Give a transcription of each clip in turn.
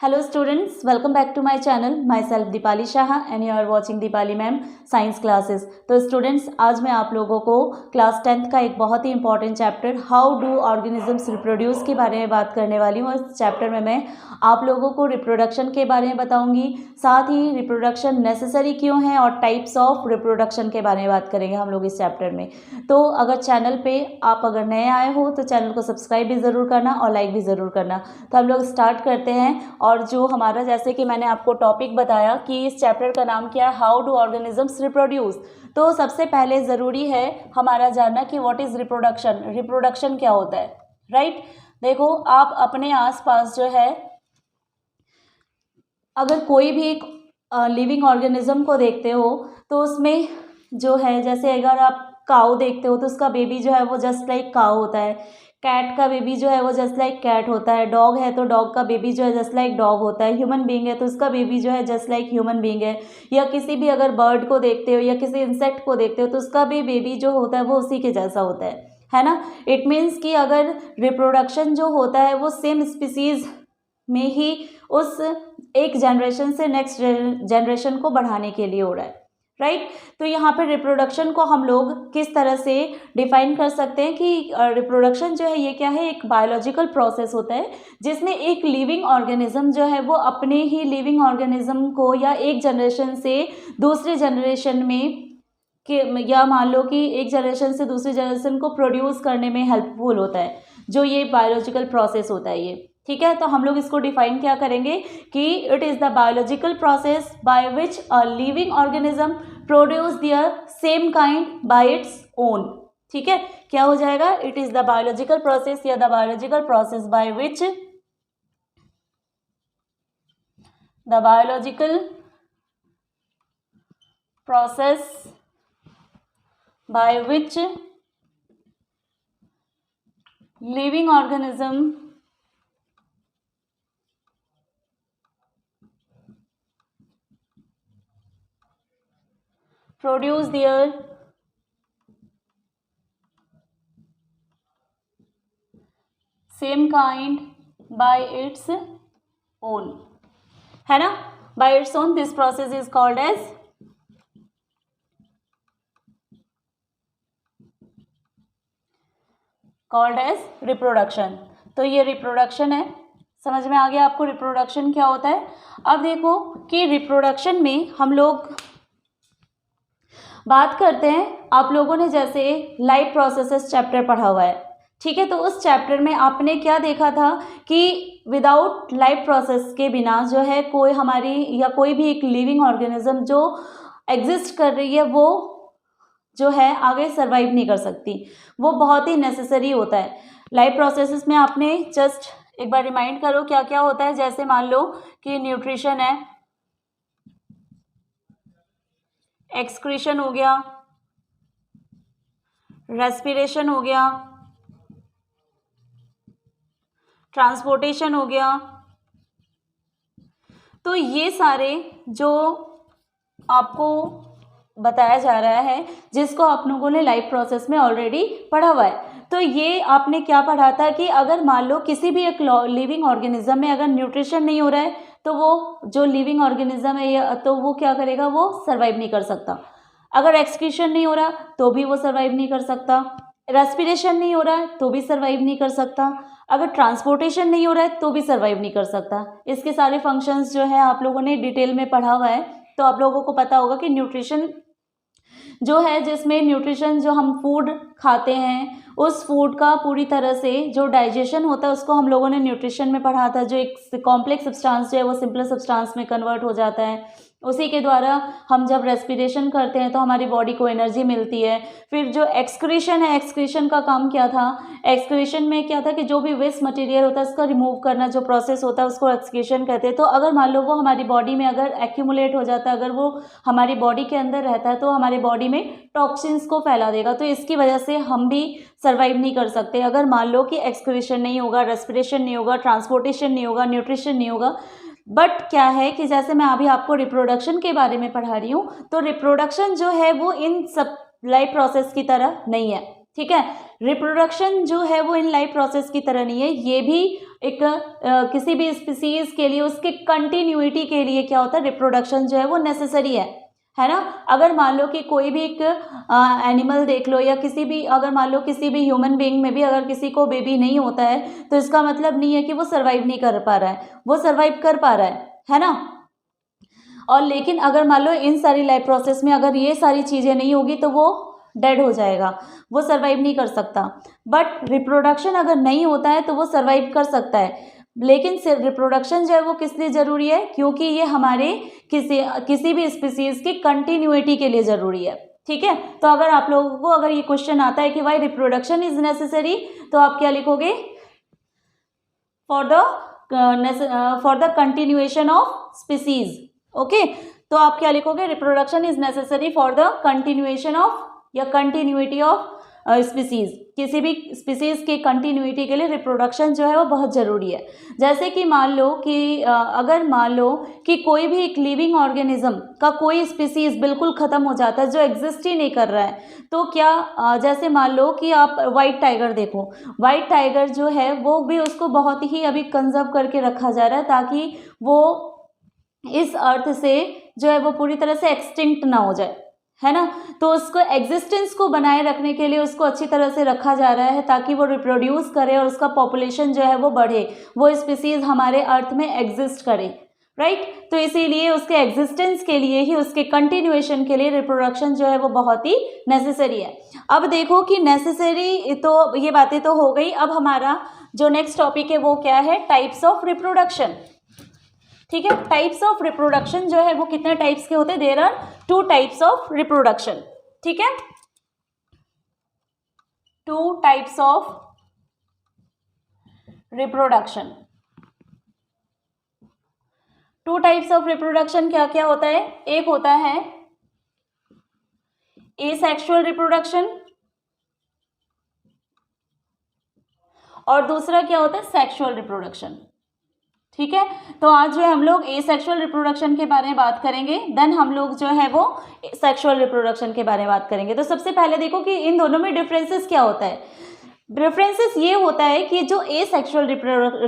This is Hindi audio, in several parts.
Hello students, welcome back to my channel. Myself Deepali Shah and you are watching Deepali ma'am science classes. तो स्टूडेंट्स, आज मैं आप लोगों को क्लास 10th का एक बहुत ही important chapter how do organisms reproduce के बारे में बात करने वाली हूँ। इस चैप्टर में मैं आप लोगों को रिप्रोडक्शन के बारे में बताऊँगी, साथ ही रिप्रोडक्शन नेसेसरी क्यों है और टाइप्स ऑफ रिप्रोडक्शन के बारे में बात करेंगे हम लोग इस चैप्टर में। तो अगर चैनल पर आप अगर नए आए हो तो चैनल को सब्सक्राइब भी ज़रूर करना और लाइक भी ज़रूर करना। तो हम लोग स्टार्ट करते हैं। और जो हमारा, जैसे कि मैंने आपको टॉपिक बताया कि इस चैप्टर का नाम क्या है, हाउ डू ऑर्गेनिजम्स रिप्रोड्यूस। तो सबसे पहले ज़रूरी है हमारा जानना कि व्हाट इज़ रिप्रोडक्शन, रिप्रोडक्शन क्या होता है, राइट। देखो, आप अपने आसपास जो है अगर कोई भी एक लिविंग ऑर्गेनिज्म को देखते हो तो उसमें जो है, जैसे अगर आप काऊ देखते हो तो उसका बेबी जो है वो जस्ट लाइक काऊ होता है, कैट का बेबी जो है वो जस्ट लाइक कैट होता है, डॉग है तो डॉग का बेबी जो है जस्ट लाइक डॉग होता है, ह्यूमन बीइंग है तो उसका बेबी जो है जस्ट लाइक ह्यूमन बीइंग है। या किसी भी अगर बर्ड को देखते हो या किसी इंसेक्ट को देखते हो तो उसका भी बेबी जो होता है वो उसी के जैसा होता है ना। इट मीन्स कि अगर रिप्रोडक्शन जो होता है वो सेम स्पीसीज में ही उस एक जनरेशन से नेक्स्ट जनरेशन को बढ़ाने के लिए हो रहा है, राइट। तो यहाँ पे रिप्रोडक्शन को हम लोग किस तरह से डिफाइन कर सकते हैं कि रिप्रोडक्शन जो है ये क्या है, एक बायोलॉजिकल प्रोसेस होता है जिसमें एक लिविंग ऑर्गेनिज्म जो है वो अपने ही लिविंग ऑर्गेनिज्म को या एक जनरेशन से दूसरे जनरेशन में या मान लो कि एक जनरेशन से दूसरी जनरेशन को प्रोड्यूस करने में हेल्पफुल होता है, जो ये बायोलॉजिकल प्रोसेस होता है ये, ठीक है। तो हम लोग इसको डिफाइन क्या करेंगे कि it is the biological process by which a living organism produce their same kind by its own, ठीक है। क्या हो जाएगा, it is the biological process या the biological process by which the biological process by which living organism produce their same kind by its own, है ना, by its own. This process is called as reproduction. तो ये रिप्रोडक्शन है, समझ में आ गया आपको रिप्रोडक्शन क्या होता है। अब देखो कि रिप्रोडक्शन में हम लोग बात करते हैं, आप लोगों ने जैसे लाइफ प्रोसेसेस चैप्टर पढ़ा हुआ है, ठीक है। तो उस चैप्टर में आपने क्या देखा था कि विदाउट लाइफ प्रोसेस के बिना जो है कोई हमारी या कोई भी एक लिविंग ऑर्गेनिज्म जो एग्जिस्ट कर रही है वो जो है आगे सर्वाइव नहीं कर सकती, वो बहुत ही नेसेसरी होता है। लाइफ प्रोसेसेस में आपने जस्ट एक बार रिमाइंड करो क्या क्या होता है। जैसे मान लो कि न्यूट्रिशन है, एक्सक्रीशन हो गया, रेस्पिरेशन हो गया, ट्रांसपोर्टेशन हो गया। तो ये सारे जो आपको बताया जा रहा है जिसको आप लोगों ने लाइफ प्रोसेस में ऑलरेडी पढ़ा हुआ है। तो ये आपने क्या पढ़ा था कि अगर मान लो किसी भी एक लिविंग ऑर्गेनिज्म में अगर न्यूट्रिशन नहीं हो रहा है तो वो जो लिविंग ऑर्गेनिज्म है तो वो क्या करेगा, वो सर्वाइव नहीं कर सकता। अगर एक्सक्रीशन नहीं हो रहा तो भी वो सर्वाइव नहीं कर सकता, रेस्पिरेशन नहीं हो रहा है तो भी सर्वाइव नहीं कर सकता, अगर ट्रांसपोर्टेशन नहीं हो रहा है तो भी सर्वाइव नहीं कर सकता। इसके सारे फंक्शंस जो है आप लोगों ने डिटेल में पढ़ा हुआ है, तो आप लोगों को पता होगा कि न्यूट्रिशन जो है, जिसमें न्यूट्रिशन जो हम फूड खाते हैं उस फूड का पूरी तरह से जो डाइजेशन होता है उसको हम लोगों ने न्यूट्रिशन में पढ़ा था। जो एक कॉम्प्लेक्स सब्सटेंस जो है वो सिंपल सब्सटेंस में कन्वर्ट हो जाता है, उसी के द्वारा हम जब रेस्पिरेशन करते हैं तो हमारी बॉडी को एनर्जी मिलती है। फिर जो एक्सक्रीशन है, एक्सक्रीशन का काम क्या था, एक्सक्रीशन में क्या था कि जो भी वेस्ट मटेरियल होता है उसका रिमूव करना जो प्रोसेस होता है उसको एक्सक्रीशन कहते हैं। तो अगर मान लो वो हमारी बॉडी में अगर एक्यूमुलेट हो जाता है, अगर वो हमारी बॉडी के अंदर रहता है तो हमारी बॉडी में टॉक्सिन्स को फैला देगा, तो इसकी वजह से हम भी सर्वाइव नहीं कर सकते। अगर मान लो कि एक्सक्रीशन नहीं होगा, रेस्पिरेशन नहीं होगा, ट्रांसपोर्टेशन नहीं होगा, न्यूट्रिशन नहीं होगा। बट क्या है कि जैसे मैं अभी आपको रिप्रोडक्शन के बारे में पढ़ा रही हूँ, तो रिप्रोडक्शन जो है वो इन सब लाइफ प्रोसेस की तरह नहीं है, ठीक है। रिप्रोडक्शन जो है वो इन लाइफ प्रोसेस की तरह नहीं है, ये भी एक किसी भी स्पीसीज के लिए उसके कंटिन्यूटी के लिए क्या होता है, रिप्रोडक्शन जो है वो नेसेसरी है ना। अगर मान लो कि कोई भी एक एनिमल देख लो या किसी भी, अगर मान लो किसी भी ह्यूमन बीइंग में भी अगर किसी को बेबी नहीं होता है तो इसका मतलब नहीं है कि वो सर्वाइव नहीं कर पा रहा है, वो सर्वाइव कर पा रहा है ना। और लेकिन अगर मान लो इन सारी लाइफ प्रोसेस में अगर ये सारी चीज़ें नहीं होगी तो वो डेड हो जाएगा, वो सर्वाइव नहीं कर सकता। बट रिप्रोडक्शन अगर नहीं होता है तो वो सर्वाइव कर सकता है। लेकिन सिर्फ रिप्रोडक्शन जो है वो किस लिए ज़रूरी है, क्योंकि ये हमारे किसी भी स्पीसीज की कंटिन्यूटी के लिए ज़रूरी है। ठीक है, तो अगर आप लोगों को अगर ये क्वेश्चन आता है कि वाई रिप्रोडक्शन इज नेसेसरी, तो आप क्या लिखोगे, for the continuation of species. Okay, तो आप क्या लिखोगे, reproduction is necessary for the continuation of या कंटिन्यूटी ऑफ स्पीसीज। किसी भी स्पीसीज की कंटिन्यूटी के लिए रिप्रोडक्शन जो है वो बहुत ज़रूरी है। जैसे कि मान लो कि अगर मान लो कि कोई भी एक लिविंग ऑर्गेनिज्म का कोई स्पीसीज बिल्कुल ख़त्म हो जाता है, जो एग्जिस्ट ही नहीं कर रहा है, तो क्या जैसे मान लो कि आप वाइट टाइगर देखो, वाइट टाइगर जो है वो भी उसको बहुत ही अभी कंजर्व करके रखा जा रहा है ताकि वो इस अर्थ से जो है वो पूरी तरह से एक्सटिंक्ट ना हो जाए, है ना। तो उसको एग्जिस्टेंस को बनाए रखने के लिए उसको अच्छी तरह से रखा जा रहा है ताकि वो रिप्रोड्यूस करे और उसका पॉपुलेशन जो है वो बढ़े, वो स्पीसीज हमारे अर्थ में एग्जिस्ट करे, राइट। तो इसीलिए उसके एग्जिस्टेंस के लिए ही, उसके कंटिन्यूएशन के लिए रिप्रोडक्शन जो है वो बहुत ही नेसेसरी है। अब देखो कि नेसेसरी, तो ये बातें तो हो गई। अब हमारा जो नेक्स्ट टॉपिक है वो क्या है, टाइप्स ऑफ रिप्रोडक्शन। ठीक है, टाइप्स ऑफ रिप्रोडक्शन जो है वो कितने टाइप्स के होते हैं, there are 2 types of reproduction. ठीक है, 2 types of reproduction. 2 types of reproduction क्या क्या होता है, एक होता है एसेक्सुअल रिप्रोडक्शन और दूसरा क्या होता है, सेक्सुअल रिप्रोडक्शन। ठीक है, तो आज जो है हम लोग एसेक्सुअल रिप्रोडक्शन के बारे में बात करेंगे, देन हम लोग जो है वो सेक्सुअल रिप्रोडक्शन के बारे में बात करेंगे। तो सबसे पहले देखो कि इन दोनों में डिफरेंसेस क्या होता है। डिफरेंसेस ये होता है कि जो एसेक्सुअल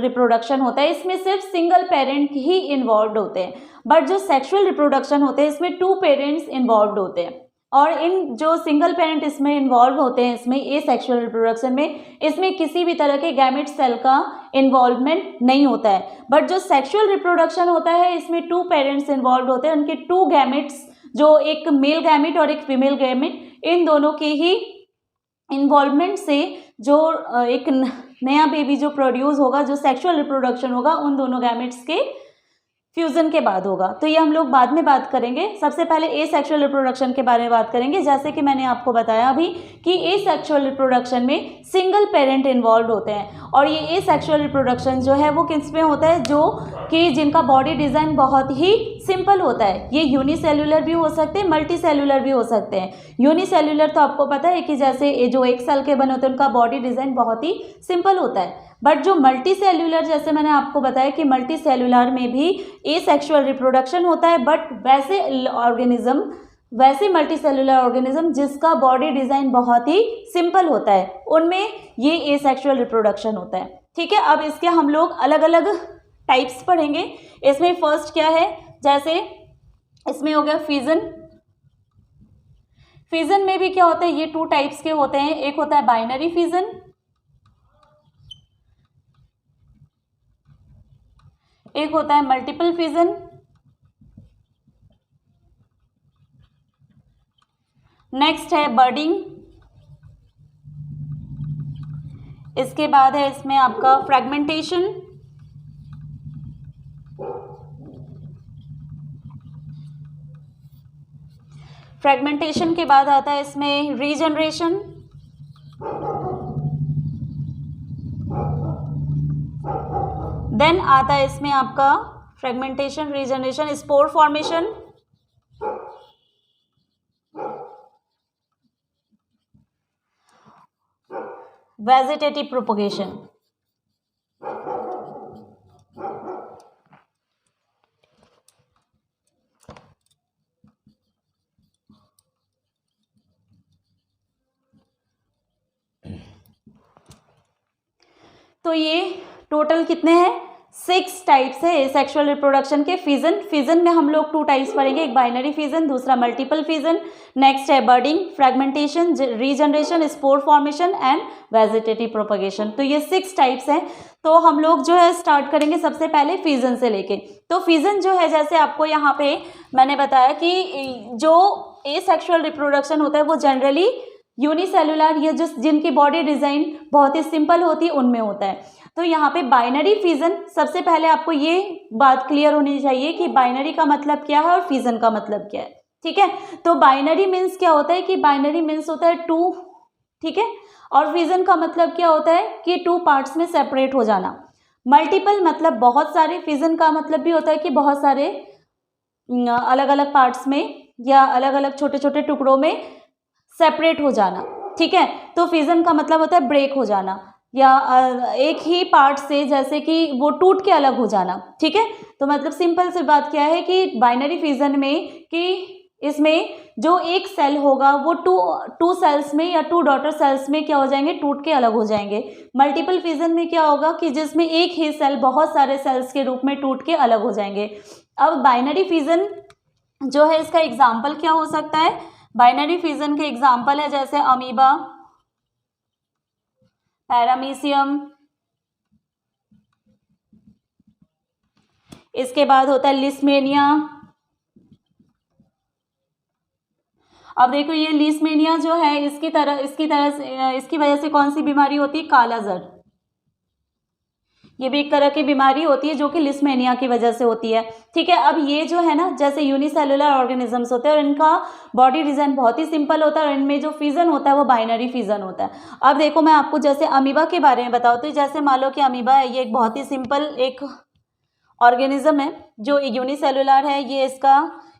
रिप्रोडक्शन होता है इसमें सिर्फ सिंगल पेरेंट ही इन्वॉल्व होते हैं, बट जो सेक्सुअल रिप्रोडक्शन होते हैं इसमें 2 पेरेंट्स इन्वॉल्व होते हैं। और इन जो सिंगल पेरेंट इसमें इन्वॉल्व होते हैं, इसमें एसेक्सुअल रिप्रोडक्शन में, इसमें किसी भी तरह के गैमेट सेल का इन्वॉल्वमेंट नहीं होता है। बट जो सेक्सुअल रिप्रोडक्शन होता है इसमें 2 पेरेंट्स इन्वॉल्व होते हैं, उनके 2 गैमेट्स, जो एक मेल गैमेट और एक फीमेल गैमेट, इन दोनों के ही इन्वॉल्वमेंट से जो एक नया बेबी जो प्रोड्यूस होगा, जो सेक्सुअल रिप्रोडक्शन होगा, उन दोनों गैमेट्स के फ्यूजन के बाद होगा। तो ये हम लोग बाद में बात करेंगे। सबसे पहले एसेक्सुअल रिप्रोडक्शन के बारे में बात करेंगे। जैसे कि मैंने आपको बताया अभी कि एसेक्सुअल रिप्रोडक्शन में सिंगल पेरेंट इन्वॉल्व होते हैं, और ये एसेक्सुअल रिप्रोडक्शन जो है वो किस में होता है, जो कि जिनका बॉडी डिज़ाइन बहुत ही सिंपल होता है। ये यूनिसेल्युलर भी हो सकते हैं, मल्टी सेल्युलर भी हो सकते हैं। यूनिसेल्युलर तो आपको पता है कि जैसे जो एक सेल के बने होते हैं उनका बॉडी डिज़ाइन बहुत ही सिंपल होता है। बट जो मल्टी सेल्युलर, जैसे मैंने आपको बताया कि मल्टी सेल्युलर में भी एसेक्सुअल रिप्रोडक्शन होता है, बट वैसे मल्टी सेल्युलर ऑर्गेनिज्म जिसका बॉडी डिज़ाइन बहुत ही सिंपल होता है, उनमें ये एसेक्सुअल रिप्रोडक्शन होता है। ठीक है, अब इसके हम लोग अलग अलग टाइप्स पढ़ेंगे। इसमें फर्स्ट क्या है, जैसे इसमें हो गया फिजन। फिजन में भी क्या होता है, ये 2 टाइप्स के होते हैं। एक होता है बाइनरी फिजन, एक होता है मल्टीपल फिजन। नेक्स्ट है बर्डिंग। इसके बाद है इसमें आपका फ्रेगमेंटेशन। फ्रेगमेंटेशन के बाद आता है इसमें रीजनरेशन। देन आता है इसमें आपका fragmentation, regeneration, spore formation, vegetative propagation. तो ये टोटल कितने हैं? 6 टाइप्स है सेक्सुअल रिप्रोडक्शन के। फिजन में हम लोग 2 टाइप्स पढ़ेंगे, एक बाइनरी फिजन, दूसरा मल्टीपल फिजन। नेक्स्ट है budding, fragmentation, regeneration, spore formation and vegetative propagation. तो ये 6 टाइप्स हैं। तो हम लोग जो है स्टार्ट करेंगे सबसे पहले फिजन से लेके। तो फिजन जो है, जैसे आपको यहाँ पे मैंने बताया कि जो एसेक्सुअल रिप्रोडक्शन होता है वो जनरली यूनिसेलुलर या जिनकी बॉडी डिज़ाइन बहुत ही सिंपल होती है उनमें होता है। तो यहाँ पे बाइनरी फिजन, सबसे पहले आपको ये बात क्लियर होनी चाहिए कि बाइनरी का मतलब क्या है और फिजन का मतलब क्या है, ठीक है। तो बाइनरी मीन्स क्या होता है कि बाइनरी मीन्स होता है 2, ठीक है। और फिजन का मतलब क्या होता है कि 2 पार्ट्स में सेपरेट हो जाना। मल्टीपल मतलब बहुत सारे, फिजन का मतलब भी होता है कि बहुत सारे अलग अलग पार्ट्स में या अलग अलग छोटे छोटे टुकड़ों में सेपरेट हो जाना, ठीक है। तो फिजन का मतलब होता है ब्रेक हो जाना या एक ही पार्ट से जैसे कि वो टूट के अलग हो जाना, ठीक है। तो मतलब सिंपल सी बात क्या है कि बाइनरी फिजन में कि इसमें जो एक सेल होगा वो टू सेल्स में या 2 डॉटर सेल्स में क्या हो जाएंगे, टूट के अलग हो जाएंगे। मल्टीपल फिजन में क्या होगा कि जिसमें एक ही सेल बहुत सारे सेल्स के रूप में टूट के अलग हो जाएंगे। अब बाइनरी फिजन जो है, इसका एग्जाम्पल क्या हो सकता है? बाइनरी फिजन के एग्जाम्पल है जैसे अमीबा, पैरामीशियम, इसके बाद होता है लिस्मेनिया। अब देखो ये लिस्मेनिया जो है इसकी वजह से कौन सी बीमारी होती है? कालाजार। ये भी एक तरह की बीमारी होती है जो कि लिस्मेनिया की वजह से होती है, ठीक है। अब ये जो है ना, जैसे यूनिसेलुलर ऑर्गेनिजम्स होते हैं और इनका बॉडी डिजाइन बहुत ही सिंपल होता है और इनमें जो फिजन होता है वो बाइनरी फिजन होता है। अब देखो मैं आपको जैसे अमीबा के बारे में बताऊँ तो जैसे मान लो कि अमीबा है, ये एक बहुत ही सिंपल एक ऑर्गेनिज्म है जो यूनिसेलुलर है।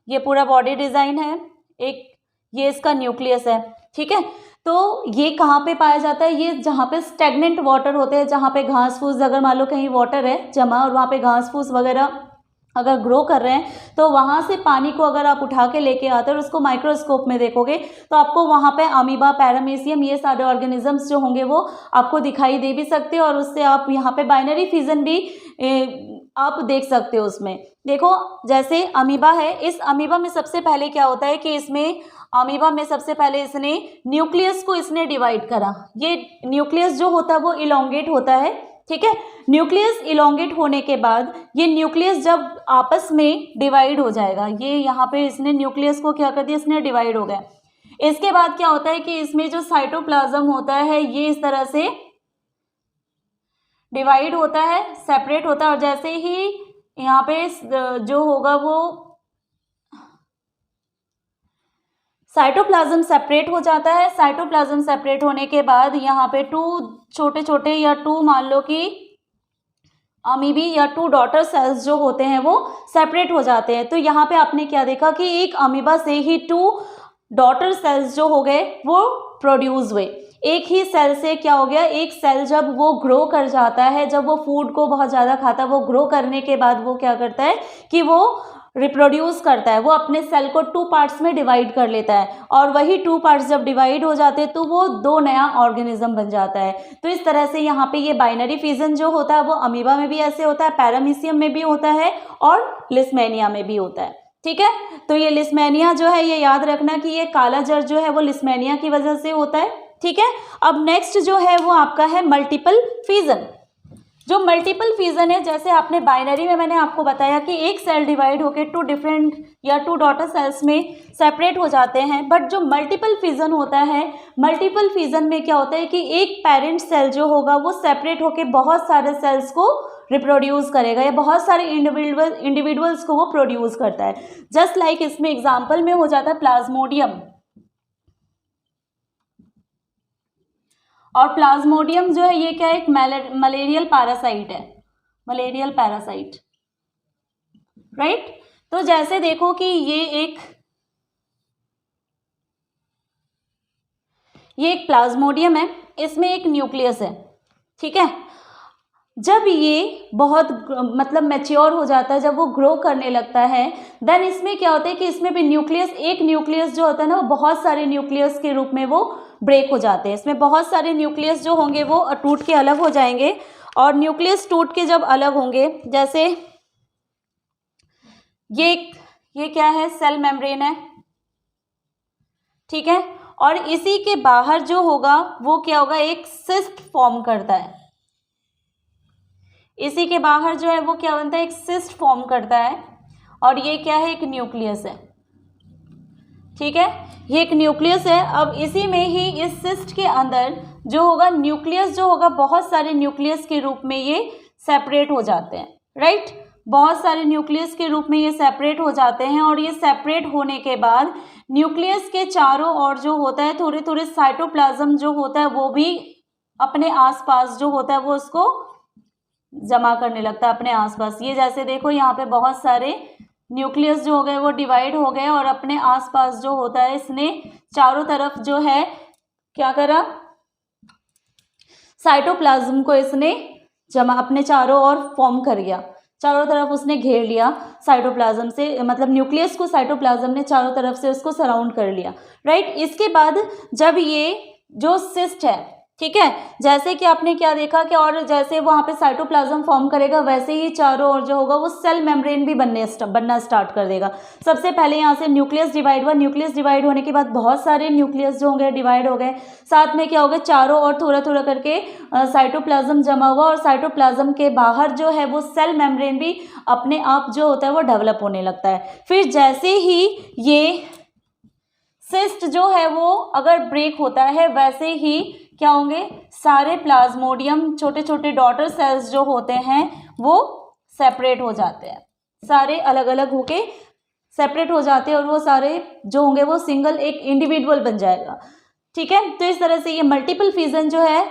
ये पूरा बॉडी डिजाइन है, एक ये इसका न्यूक्लियस है, ठीक है। तो ये कहाँ पे पाया जाता है? ये जहाँ पे स्टेगनेंट वाटर होते हैं, जहाँ पे घास फूस, अगर मान लो कहीं वाटर है जमा और वहाँ पे घास फूस वगैरह अगर ग्रो कर रहे हैं तो वहाँ से पानी को अगर आप उठा के लेके आते हैं और उसको माइक्रोस्कोप में देखोगे तो आपको वहाँ पे अमीबा, पैरामीशियम, ये सारे ऑर्गेनिजम्स जो होंगे वो आपको दिखाई दे भी सकते हैं और उससे आप यहाँ पे बाइनरी फिजन भी आप देख सकते हो। उसमें देखो जैसे अमीबा है, इस अमीबा में सबसे पहले क्या होता है कि अमीबा में सबसे पहले इसने न्यूक्लियस को डिवाइड करा। ये न्यूक्लियस जो होता है वो इलोंगेट होता है, ठीक है। न्यूक्लियस इलोंगेट होने के बाद ये न्यूक्लियस जब आपस में डिवाइड हो जाएगा, ये यहाँ पे इसने न्यूक्लियस को क्या कर दिया, इसने डिवाइड हो गया। इसके बाद क्या होता है कि इसमें जो साइटोप्लाज्म होता है ये इस तरह से डिवाइड होता है, सेपरेट होता है और जैसे ही यहाँ पे जो होगा वो साइटोप्लाज्म सेपरेट हो जाता है। साइटोप्लाज्म सेपरेट होने के बाद यहाँ पे 2 छोटे छोटे या 2 मान लो कि अमीबी या 2 डॉटर सेल्स जो होते हैं वो सेपरेट हो जाते हैं। तो यहाँ पे आपने क्या देखा कि एक अमीबा से ही 2 डॉटर सेल्स जो हो गए वो प्रोड्यूस हुए। एक ही सेल से क्या हो गया, एक सेल जब वो ग्रो कर जाता है, जब वो फूड को बहुत ज़्यादा खाता है, वो ग्रो करने के बाद वो क्या करता है कि वो रिप्रोड्यूस करता है, वो अपने सेल को 2 पार्ट्स में डिवाइड कर लेता है और वही 2 पार्ट्स जब डिवाइड हो जाते हैं तो वो 2 नया ऑर्गेनिज्म बन जाता है। तो इस तरह से यहाँ पे ये बाइनरी फिजन जो होता है वो अमीबा में भी ऐसे होता है, पैरामीशियम में भी होता है और लिस्मेनिया में भी होता है, ठीक है। तो ये लिस्मेनिया जो है ये याद रखना कि ये काला जर जो है वो लिस्मेनिया की वजह से होता है, ठीक है। अब नेक्स्ट जो है वो आपका है मल्टीपल फिजन। जो मल्टीपल फिजन है, जैसे आपने बाइनरी में मैंने आपको बताया कि एक सेल डिवाइड होकर 2 डिफरेंट या 2 डॉटर सेल्स में सेपरेट हो जाते हैं, बट जो मल्टीपल फिजन होता है, मल्टीपल फिजन में क्या होता है कि एक पेरेंट सेल जो होगा वो सेपरेट होकर बहुत सारे सेल्स को रिप्रोड्यूस करेगा या बहुत सारे इंडिविजुअल्स को वो प्रोड्यूस करता है। जस्ट लाइक इसमें एग्जाम्पल में हो जाता है प्लाज्मोडियम, और प्लाज्मोडियम जो है ये क्या है, एक मलेरियल पैरासाइट है, मलेरियल पैरासाइट, राइट। तो जैसे देखो कि ये एक प्लाज्मोडियम है, इसमें एक न्यूक्लियस है, ठीक है। जब ये बहुत मतलब मैच्योर हो जाता है, जब वो ग्रो करने लगता है, देन इसमें क्या होता है कि इसमें भी एक न्यूक्लियस जो होता है ना वो बहुत सारे न्यूक्लियस के रूप में वो ब्रेक हो जाते हैं। इसमें बहुत सारे न्यूक्लियस जो होंगे वो टूट के अलग हो जाएंगे और न्यूक्लियस टूट के जब अलग होंगे, जैसे ये क्या है, सेल मेम्ब्रेन है, ठीक है, और इसी के बाहर जो होगा वो क्या होगा, एक सिस्ट फॉर्म करता है। इसी के बाहर जो है वो क्या बनता है, एक सिस्ट फॉर्म करता है, और ये क्या है, एक न्यूक्लियस है, ठीक है, ये एक न्यूक्लियस है। अब इसी में ही इस सिस्ट के अंदर जो होगा न्यूक्लियस जो होगा, बहुत सारे न्यूक्लियस के रूप में ये सेपरेट हो जाते हैं, राइट, बहुत सारे न्यूक्लियस के रूप में ये सेपरेट हो जाते हैं। और ये सेपरेट होने के बाद न्यूक्लियस के चारों ओर जो होता है थोड़े थोड़े साइटोप्लाज्म जो होता है वो भी अपने आसपास जो होता है वो उसको जमा करने लगता है अपने आसपास। ये जैसे देखो यहाँ पे बहुत सारे न्यूक्लियस जो हो गए वो डिवाइड हो गए और अपने आसपास जो होता है इसने चारों तरफ जो है क्या करा, साइटोप्लाज्म को इसने जमा अपने चारों ओर फॉर्म कर गया, चारों तरफ उसने घेर लिया साइटोप्लाज्म से, मतलब न्यूक्लियस को साइटोप्लाज्म ने चारों तरफ से उसको सराउंड कर लिया, राइट। इसके बाद जब ये जो सिस्ट है, ठीक है, जैसे कि आपने क्या देखा कि और जैसे वहाँ पे साइटोप्लाज्म फॉर्म करेगा वैसे ही चारों ओर जो होगा वो सेल मेम्ब्रेन भी बनना स्टार्ट कर देगा। सबसे पहले यहाँ से न्यूक्लियस डिवाइड हुआ, न्यूक्लियस डिवाइड होने के बाद बहुत सारे न्यूक्लियस जो होंगे डिवाइड हो गए, साथ में क्या होगा, चारों ओर थोड़ा थोड़ा करके साइटोप्लाज्म जमा हुआ, और साइटोप्लाज्म के बाहर जो है वो सेल मेम्ब्रेन भी अपने आप जो होता है वो डेवलप होने लगता है। फिर जैसे ही ये सिस्ट जो है वो अगर ब्रेक होता है वैसे ही क्या होंगे, सारे प्लाज्मोडियम छोटे छोटे डॉटर सेल्स जो होते हैं वो सेपरेट हो जाते हैं, सारे अलग अलग होके सेपरेट हो जाते हैं और वो सारे जो होंगे वो सिंगल एक इंडिविजुअल बन जाएगा, ठीक है। तो इस तरह से ये मल्टीपल फिजन जो है